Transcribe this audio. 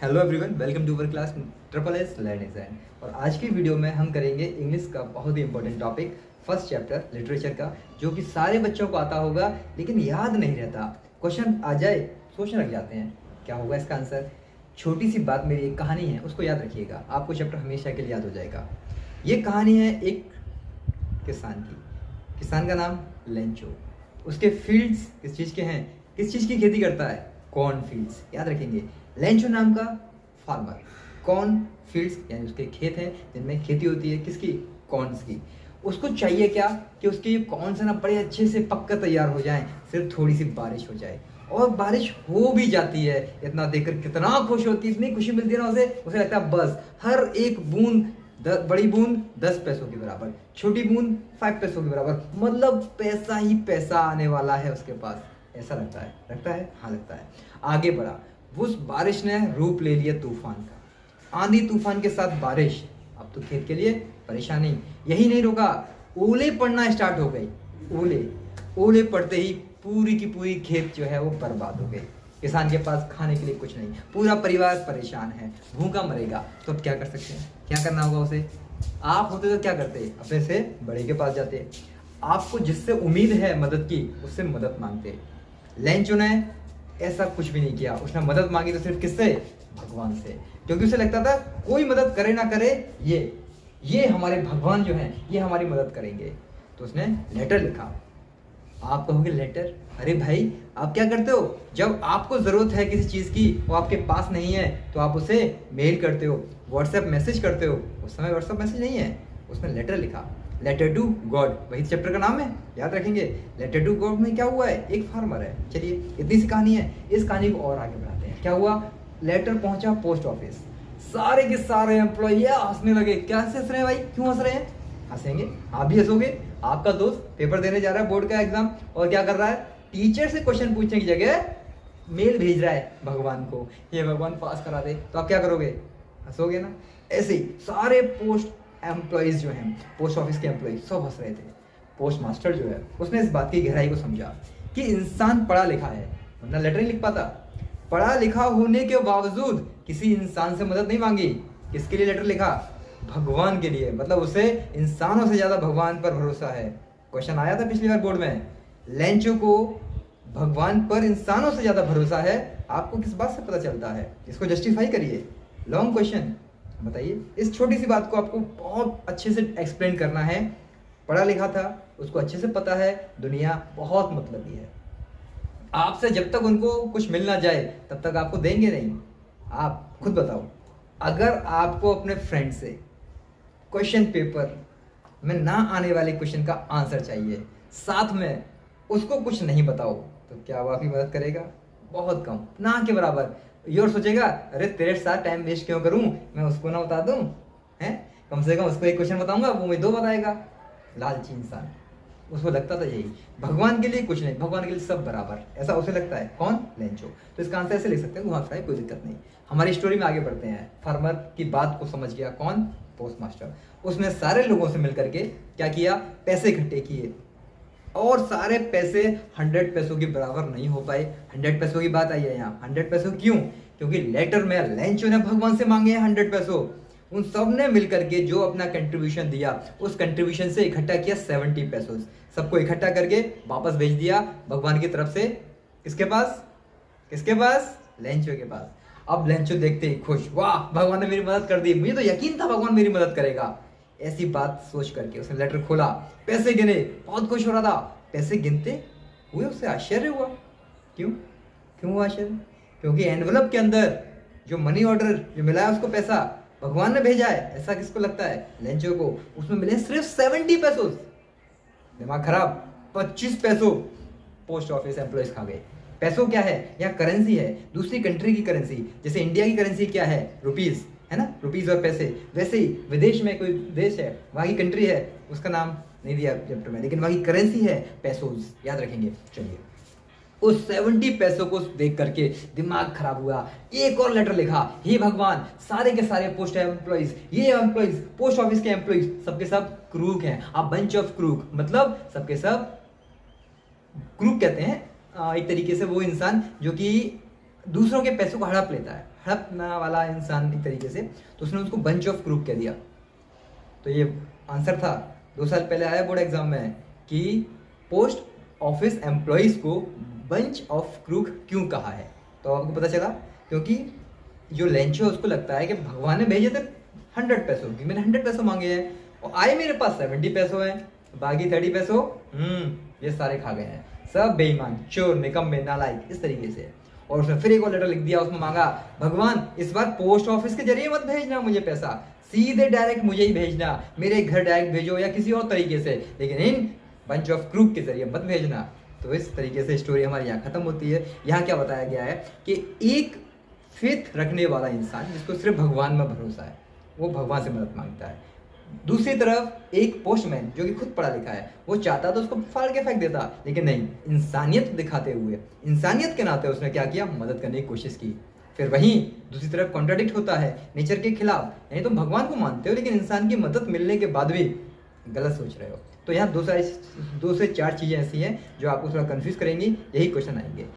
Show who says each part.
Speaker 1: Hello everyone, welcome to our class triple S learn design. और आज की video में हम करेंगे इंग्लिश का बहुत ही important topic, first chapter literature का, जो कि सारे बच्चों को आता होगा लेकिन याद नहीं रहता। क्वेश्चन आ जाए सोचने लग जाते हैं क्या होगा इसका आंसर। छोटी सी बात, मेरी एक कहानी है, उसको याद रखिएगा, आपको चैप्टर हमेशा के लिए याद हो जाएगा। ये कहानी है एक किसान की। किसान का नाम लेंचो। उसके फील्ड्स किस चीज़ के हैं, किस चीज़ की खेती करता है? Corn fields. याद रखेंगे, लेंचो नाम का फार्मर। कॉर्न फील्ड्स यानी उसके खेत हैं जिनमें खेती होती है, किसकी? कॉर्न्स की। उसको चाहिए क्या कि उसके ये कॉर्न से ना बड़े अच्छे से पक्का तैयार हो जाए, सिर्फ थोड़ी सी बारिश हो जाए। और बारिश हो भी जाती है, इतना देखकर कितना खुश होती है, इतनी खुशी मिलती है ना उसे लगता है बस हर एक बूंद, बड़ी बूंद 10 पैसों के बराबर, छोटी बूंद 5 पैसों के बराबर, मतलब पैसा ही पैसा आने वाला है उसके पास। ऐसा लगता है हाँ लगता है। आगे बढ़ा, उस बारिश ने रूप ले लिया तूफान का। आंधी तूफान के साथ बारिश, अब तो खेत के लिए परेशानी। यही नहीं रुका, ओले पड़ना स्टार्ट हो गई। ओले पड़ते ही पूरी की पूरी खेत जो है वो बर्बाद हो गई। किसान के पास खाने के लिए कुछ नहीं, पूरा परिवार परेशान है, भूखा मरेगा। तो अब क्या कर सकते हैं, क्या करना होगा उसे? आप होते तो क्या करते? अपने से बड़े के पास जाते, आपको जिससे उम्मीद है मदद की उससे मदद मांगते। लेंचो ने ऐसा कुछ भी नहीं किया, उसने मदद मांगी तो सिर्फ किससे? भगवान से। क्योंकि उसे लगता था कोई मदद करे ना करे, ये हमारे भगवान जो हैं ये हमारी मदद करेंगे। तो उसने लेटर लिखा। आप कहोगे लेटर, अरे भाई आप क्या करते हो? जब आपको जरूरत है किसी चीज की, वो आपके पास नहीं है तो आप उसे मेल करते हो, व्हाट्सएप मैसेज करते हो। उस समय व्हाट्सएप मैसेज नहीं है, उसने लेटर लिखा। लेटर टू गॉड, वही चैप्टर का नाम है, याद रखेंगे। लेटर टू गॉड में क्या हुआ है? एक फार्मर है। चलिए इतनी सी कहानी है, इस कहानी को और आगे बढ़ाते हैं। क्या हुआ? लेटर पहुंचा पोस्ट ऑफिस। सारे के सारे एम्प्लॉय हंसने लगे। क्या हंस रहे हैं भाई, क्यों हंस रहे हैं? हंसेंगे, आप भी हंसोगे। आपका दोस्त पेपर देने जा रहा है बोर्ड का एग्जाम, और क्या कर रहा है? टीचर से क्वेश्चन पूछने की जगह मेल भेज रहा है भगवान को, ये भगवान पास करा दे। तो आप क्या करोगे? हंसोगे ना। ऐसे ही सारे पोस्ट एम्प्लॉयज जो हैं, पोस्ट ऑफिस के एम्प्लॉय, सब हंस रहे थे। पोस्ट मास्टर जो है उसने इस बात की गहराई को समझा कि इंसान पढ़ा लिखा है, वरना लेटर नहीं लिख पाता। पढ़ा लिखा होने के बावजूद किसी इंसान से मदद नहीं मांगी। किसके लिए लेटर लिखा? भगवान के लिए। मतलब उसे इंसानों से ज्यादा भगवान पर भरोसा है। क्वेश्चन आया था पिछली बार बोर्ड में, लेंचो को भगवान पर इंसानों से ज्यादा भरोसा है। आपको किस बात से पता चलता है? इसको जस्टिफाई करिए। लॉन्ग क्वेश्चन, बताइए। इस छोटी सी बात को आपको बहुत अच्छे से एक्सप्लेन करना है। पढ़ा लिखा था, उसको अच्छे से पता है दुनिया बहुत मतलबी है। आपसे जब तक उनको कुछ मिल ना जाए तब तक आपको देंगे नहीं। आप खुद बताओ, अगर आपको अपने फ्रेंड से क्वेश्चन पेपर में ना आने वाले क्वेश्चन का आंसर चाहिए, साथ में उसको कुछ नहीं बताओ, तो क्या वो आपकी मदद करेगा? बहुत कम, ना के बराबर। ये और सोचेगा अरे तेरे साथ टाइम वेस्ट क्यों करूं, मैं उसको ना बता दूं, हैं? कम से कम उसको एक क्वेश्चन बताऊंगा, वो मुझे 2 बताएगा। लालची इंसान। उसको लगता था यही, भगवान के लिए कुछ नहीं, भगवान के लिए सब बराबर, ऐसा उसे लगता है। कौन? लेंचो। तो इसका आंसर ऐसे लिख सकते हैं, घुमा फिराए, कोई दिक्कत नहीं। हमारी स्टोरी में आगे बढ़ते हैं। फार्मर की बात को समझ गया कौन? Post master. उसने सारे लोगों से मिलकर के क्या किया? पैसे इकट्ठे किए, और सारे पैसे 100 पैसों के बराबर नहीं हो पाए। 100 पैसों की बात आई है यहाँ। 100 पैसों क्यों? क्योंकि लेटर में लेंचो ने भगवान से मांगे हैं 100 पैसों। उन सब ने मिलकर के जो अपना कंट्रीब्यूशन दिया, उस कंट्रीब्यूशन से इकट्ठा किया 70 पैसों। सबको इकट्ठा करके वापस भेज दिया भगवान की तरफ से। किसके पास? किसके पास? लेंचो के पास। अब लेंचो देखते ही खुश, वाह भगवान ने मेरी मदद कर दी, मुझे तो यकीन था भगवान मेरी मदद करेगा। ऐसी बात सोच करके उसने लेटर खोला, पैसे गिने, बहुत खुश हो रहा था। पैसे गिनते हुए उसे आश्चर्य हुआ। क्यों हुआ आश्चर्य? क्योंकि एनवलप के अंदर जो मनी ऑर्डर जो मिला है उसको पैसा भगवान ने भेजा है, ऐसा किसको लगता है? लेंचो को। उसमें मिले सिर्फ 70 पैसों। दिमाग खराब। 25 पैसों पोस्ट ऑफिस एम्प्लॉयज खा गए। पैसों क्या है? यहाँ करेंसी है, दूसरी कंट्री की करेंसी। जैसे इंडिया की करेंसी क्या है? रुपीज, है ना, रुपीज और पैसे। वैसे ही विदेश में कोई देश है, वहाँ की कंट्री है, उसका नाम नहीं दिया चैप्टर में, लेकिन वहाँ की करेंसी है पैसोज, याद रखेंगे। चलिए, उस 70 पैसों को देख करके दिमाग खराब हुआ। एक और लेटर लिखा, हे भगवान, सारे के सारे पोस्ट एम्प्लॉइज, ये एम्प्लॉइज, पोस्ट ऑफिस के एम्प्लॉइज, सबके सब क्रूक हैं। अ बंच ऑफ क्रूक, मतलब सबके सब क्रूक कहते हैं एक तरीके से वो इंसान जो कि दूसरों के पैसों को हड़प लेता है। हड़पना वाला इंसान एक तरीके से, तो उसने उसको बंच ऑफ क्रूक कह दिया। तो ये आंसर था 2 साल पहले आया बोर्ड एग्जाम में कि पोस्ट ऑफिस एम्प्लॉइज को बंच ऑफ क्रूक क्यों कहा है। तो आपको पता चला क्योंकि जो लेंचो है उसको लगता है कि भगवान ने भेजे थे 100 पैसों की, मैंने 100 पैसों मांगे हैं और आए मेरे पास 70 पैसों हैं, बाकी 30 पैसों ये सारे खा गए हैं। सब बेईमान, चोर, निकम्मे, नालायक, इस तरीके से। और उसने फिर एक और लेटर लिख दिया, उसमें मांगा भगवान इस बार पोस्ट ऑफिस के जरिए मत भेजना मुझे पैसा, सीधे डायरेक्ट मुझे ही भेजना, मेरे घर डायरेक्ट भेजो या किसी और तरीके से, लेकिन इन बंच ऑफ क्रूक के जरिए मत भेजना। तो इस तरीके से स्टोरी हमारी यहाँ खत्म होती है। यहाँ क्या बताया गया है कि एक फेथ रखने वाला इंसान जिसको सिर्फ भगवान में भरोसा है, वो भगवान से मदद मांगता है। दूसरी तरफ एक पोस्टमैन जो कि खुद पढ़ा लिखा है, वो चाहता तो उसको फाड़ के फेंक देता, लेकिन नहीं, इंसानियत दिखाते हुए, इंसानियत के नाते उसने क्या किया, मदद करने की कोशिश की। फिर वहीं दूसरी तरफ कॉन्ट्राडिक्ट होता है नेचर के खिलाफ, यानी तुम भगवान को मानते हो लेकिन इंसान की मदद मिलने के बाद भी गलत सोच रहे हो। तो यहाँ 2 से 4 चीज़ें ऐसी हैं जो आपको थोड़ा कंफ्यूज करेंगी, यही क्वेश्चन आएंगे।